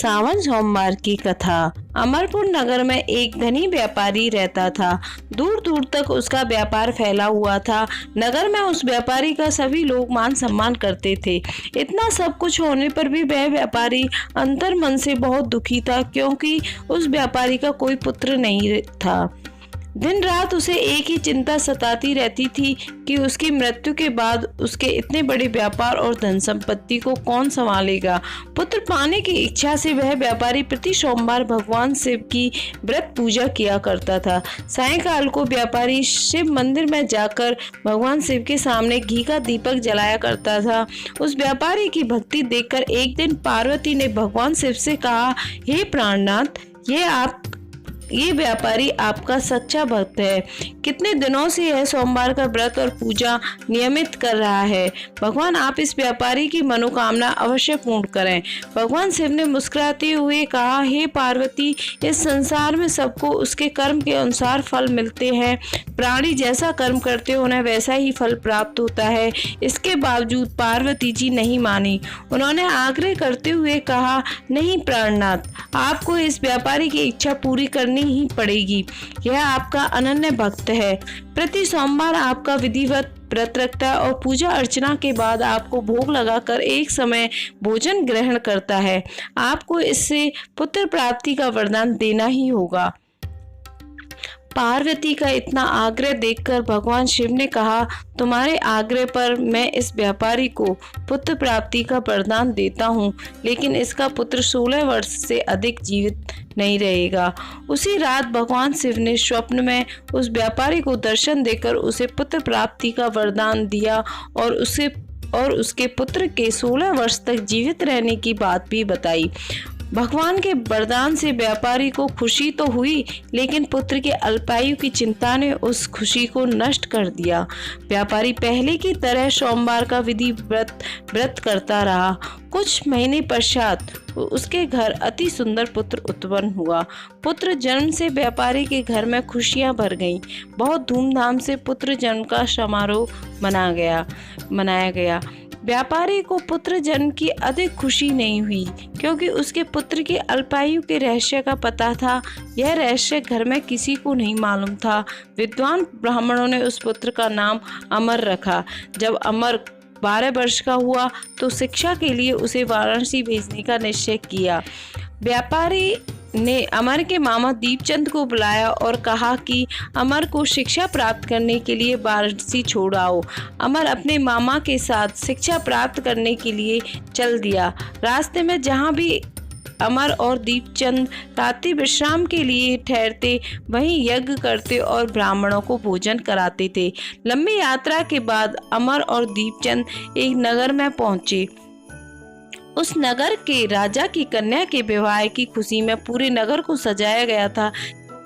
सावन सोमवार की कथा। अमरपुर नगर में एक धनी व्यापारी रहता था। दूर दूर तक उसका व्यापार फैला हुआ था। नगर में उस व्यापारी का सभी लोग मान सम्मान करते थे। इतना सब कुछ होने पर भी वह व्यापारी अंतर मन से बहुत दुखी था, क्योंकि उस व्यापारी का कोई पुत्र नहीं था। दिन रात उसे एक ही चिंता सताती रहती थी कि उसकी मृत्यु के बाद उसके इतने बड़े व्यापार और धन संपत्ति को कौन संभालेगा। पुत्र पाने की इच्छा से वह व्यापारी प्रति सोमवार भगवान शिव की व्रत पूजा किया करता था। सायंकाल को व्यापारी शिव मंदिर में जाकर भगवान शिव के सामने घी का दीपक जलाया करता था। उस व्यापारी की भक्ति देखकर एक दिन पार्वती ने भगवान शिव से कहा, हे प्राणनाथ, ये व्यापारी आपका सच्चा भक्त है। कितने दिनों से यह सोमवार का व्रत और पूजा नियमित कर रहा है। भगवान आप इस व्यापारी की मनोकामना अवश्य पूर्ण करें। भगवान शिव ने मुस्कुराते हुए कहा, हे पार्वती, इस संसार में सबको उसके कर्म के अनुसार फल मिलते हैं। प्राणी जैसा कर्म करते हैं उन्हें वैसा ही फल प्राप्त होता है। इसके बावजूद पार्वती जी नहीं मानी। उन्होंने आग्रह करते हुए कहा, नहीं प्राणनाथ, आपको इस व्यापारी की इच्छा पूरी करनी ही पड़ेगी। यह आपका अनन्य भक्त है। प्रति सोमवार आपका विधिवत व्रत रखता है और पूजा अर्चना के बाद आपको भोग लगाकर एक समय भोजन ग्रहण करता है। आपको इससे पुत्र प्राप्ति का वरदान देना ही होगा। पार्वती का इतना आग्रह देखकर भगवान शिव ने कहा, तुम्हारे आग्रह पर मैं इस व्यापारी को पुत्र प्राप्ति का वरदान देता हूँ, लेकिन इसका पुत्र 16 वर्ष से अधिक जीवित नहीं रहेगा। उसी रात भगवान शिव ने स्वप्न में उस व्यापारी को दर्शन देकर उसे पुत्र प्राप्ति का वरदान दिया और उसके पुत्र के 16 वर्ष तक जीवित रहने की बात भी बताई। भगवान के वरदान से व्यापारी को खुशी तो हुई, लेकिन पुत्र के अल्पायु की चिंता ने उस खुशी को नष्ट कर दिया। व्यापारी पहले की तरह सोमवार का विधि व्रत करता रहा। कुछ महीने पश्चात उसके घर अति सुंदर पुत्र उत्पन्न हुआ। पुत्र जन्म से व्यापारी के घर में खुशियां भर गईं। बहुत धूमधाम से पुत्र जन्म का समारोह मनाया गया। व्यापारी को पुत्र जन्म की अधिक खुशी नहीं हुई, क्योंकि उसके पुत्र के अल्पायु के रहस्य का पता था। यह रहस्य घर में किसी को नहीं मालूम था। विद्वान ब्राह्मणों ने उस पुत्र का नाम अमर रखा। जब अमर 12 वर्ष का हुआ तो शिक्षा के लिए उसे वाराणसी भेजने का निश्चय किया। व्यापारी ने अमर के मामा दीपचंद को बुलाया और कहा कि अमर को शिक्षा प्राप्त करने के लिए वाराणसी छोड़ आओ। अमर अपने मामा के साथ शिक्षा प्राप्त करने के लिए चल दिया। रास्ते में जहाँ भी अमर और दीपचंद रात्रि विश्राम के लिए ठहरते, वहीं यज्ञ करते और ब्राह्मणों को भोजन कराते थे। लंबी यात्रा के बाद अमर और दीपचंद एक नगर में पहुंचे। उस नगर के राजा की कन्या के विवाह की खुशी में पूरे नगर को सजाया गया था।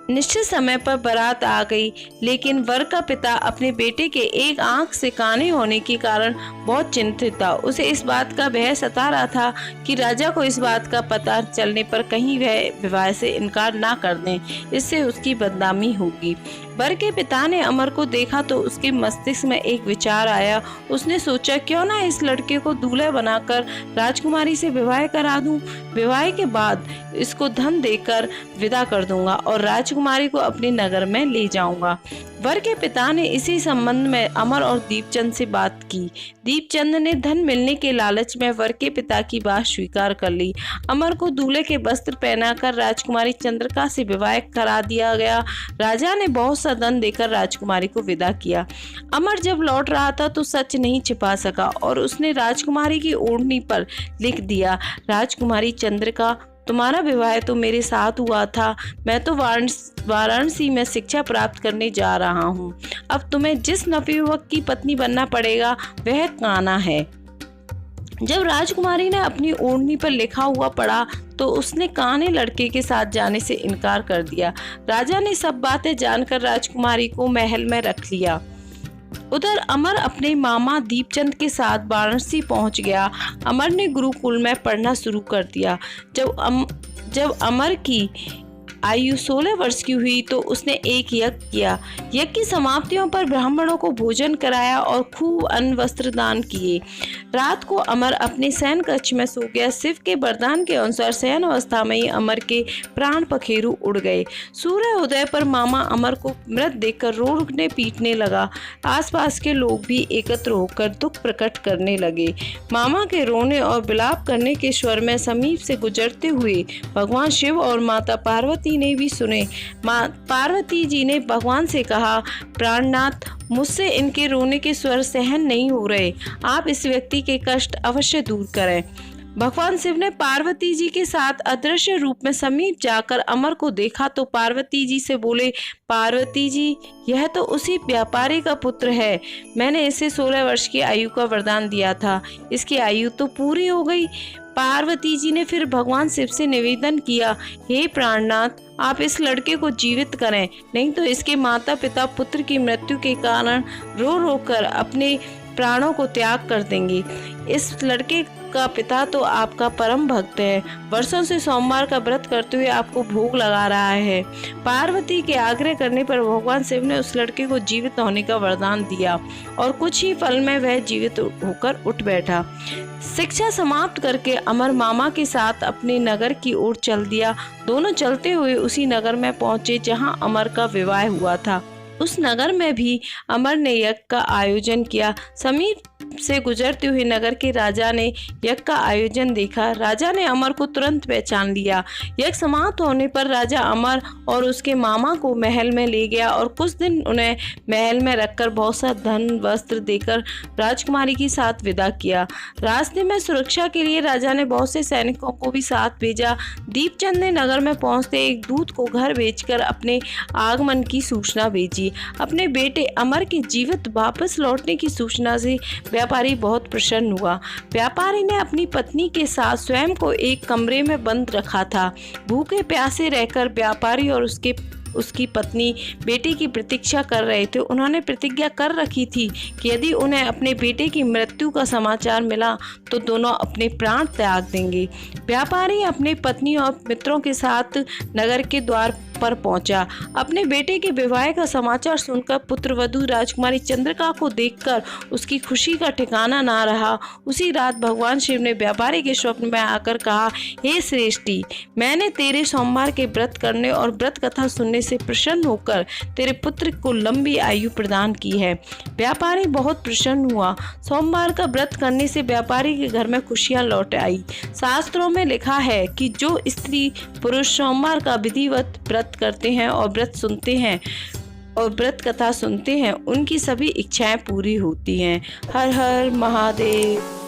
निश्चित समय पर बारात आ गई, लेकिन वर का पिता अपने बेटे के एक आंख से काने होने के कारण बहुत चिंतित था। उसे इस बात का भय सता रहा था कि राजा को इस बात का पता चलने पर कहीं वह विवाह से इनकार ना कर दें, इससे उसकी बदनामी होगी। वर के पिता ने अमर को देखा तो उसके मस्तिष्क में एक विचार आया। उसने सोचा, क्यों ना इस लड़के को दूल्हा बनाकर राजकुमारी से विवाह करा दूं। विवाह के बाद इसको धन देकर विदा कर दूंगा और राजकुमारी को अपने नगर में ले जाऊंगा। वर के पिता ने इसी संबंध में अमर और दीपचंद से बात की। दीपचंद ने धन मिलने के लालच में वर के पिता की बात स्वीकार कर ली। अमर को दूल्हे के वस्त्र पहनाकर राजकुमारी चंद्रिका से विवाह करा दिया गया। राजा ने बहुत सा धन देकर राजकुमारी को विदा किया। अमर जब लौट रहा था तो सच नहीं छिपा सका और उसने राजकुमारी की ओढ़नी पर लिख दिया, राजकुमारी चंद्रिका, तुम्हारा विवाह तो मेरे साथ हुआ था। मैं तो वाराणसी में शिक्षा प्राप्त करने जा रहा हूँ। अब तुम्हें जिस नवयुवक की पत्नी बनना पड़ेगा वह कान्हा है। जब राजकुमारी ने अपनी ओढ़नी पर लिखा हुआ पढ़ा तो उसने कान्हे लड़के के साथ जाने से इनकार कर दिया। राजा ने सब बातें जानकर राजकुमारी को महल में रख लिया। उधर अमर अपने मामा दीपचंद के साथ वाराणसी पहुंच गया। अमर ने गुरुकुल में पढ़ना शुरू कर दिया। जब अमर की आयु 16 वर्ष की हुई तो उसने एक यज्ञ किया। यज्ञ की समाप्तियों पर ब्राह्मणों को भोजन कराया और खूब अन्न वस्त्र दान किए। रात को अमर अपने शयन कक्ष में सो गया। शिव के वरदान के अनुसार शयन अवस्था में ही अमर के प्राण पखेरु उड़ गए। सूर्य उदय पर मामा अमर को मृत देखकर रोने पीटने लगा। आसपास के लोग भी एकत्र होकर दुख प्रकट करने लगे। मामा के रोने और विलाप करने के स्वर में समीप से गुजरते हुए भगवान शिव और माता पार्वती ने भी सुने। पार्वती जी ने भगवान से कहा, प्राणनाथ, मुझसे इनके रोने के स्वर सहन नहीं हो रहे, आप इस व्यक्ति के कष्ट अवश्य दूर करें। भगवान शिव ने पार्वती जी के साथ अदृश्य रूप में समीप जाकर अमर को देखा तो पार्वती जी से बोले, पार्वती जी, यह तो उसी व्यापारी का पुत्र है। मैंने इसे 16 वर्ष की आयु का वरदान दिया था, इसकी आयु तो पूरी हो गई। पार्वती जी ने फिर भगवान शिव से निवेदन किया, हे प्राणनाथ, आप इस लड़के को जीवित करें, नहीं तो इसके माता पिता पुत्र की मृत्यु के कारण रो रो कर अपने प्राणों को त्याग कर देंगे। इस लड़के का पिता तो आपका परम भक्त है, वर्षों से सोमवार का व्रत करते हुए आपको भोग लगा रहा है। पार्वती के आग्रह करने पर भगवान शिव ने उस लड़के को जीवित होने का वरदान दिया और कुछ ही पल में वह जीवित होकर उठ बैठा। शिक्षा समाप्त करके अमर मामा के साथ अपने नगर की ओर चल दिया। दोनों चलते हुए उसी नगर में पहुंचे जहां अमर का विवाह हुआ था। उस नगर में भी अमर ने यज्ञ का आयोजन किया। समीप से गुजरते हुए नगर के राजा ने यज्ञ का आयोजन देखा। राजा ने अमर को तुरंत पहचान लिया। यज्ञ समाप्त होने पर राजा अमर और उसके मामा को महल में ले गया और कुछ दिन उन्हें महल में रखकर बहुत सा धन वस्त्र देकर राजकुमारी के साथ विदा किया। रास्ते में सुरक्षा के लिए राजा ने बहुत से सैनिकों को भी साथ भेजा। दीपचंद ने नगर में पहुंचते एक दूत को घर भेजकर अपने आगमन की सूचना भेजी। अपने बेटे अमर के जीवित वापस लौटने की सूचना से व्यापारी बहुत प्रसन्न हुआ। व्यापारी ने अपनी पत्नी के साथ स्वयं को एक कमरे में बंद रखा था। भूखे प्यासे रहकर व्यापारी और उसकी पत्नी बेटे की प्रतीक्षा कर रहे थे। उन्होंने प्रतिज्ञा कर रखी थी कि यदि उन्हें अपने बेटे की मृत्यु का समाचार मिला तो दोनों अपने प्राण त्याग देंगे। व्यापारी अपनी पत्नी और मित्रों के साथ नगर के द्वार पर पहुंचा। अपने बेटे के विवाह का समाचार सुनकर पुत्रवधू राजकुमारी चंद्रिका को देखकर उसकी खुशी का ठिकाना ना रहा। उसी रात भगवान शिव ने व्यापारी के स्वप्न में आकर कहा, हे श्रेष्ठी, मैंने तेरे सोमवार के व्रत करने और व्रत कथा सुनने से प्रसन्न होकर तेरे पुत्र को लंबी आयु प्रदान की है। व्यापारी बहुत प्रसन्न हुआ। सोमवार का व्रत करने से व्यापारी के घर में खुशियां लौट आई। शास्त्रों में लिखा है कि जो स्त्री पुरुष सोमवार का विधिवत व्रत करते हैं और व्रत सुनते हैं और व्रत कथा सुनते हैं, उनकी सभी इच्छाएं पूरी होती हैं। हर हर महादेव।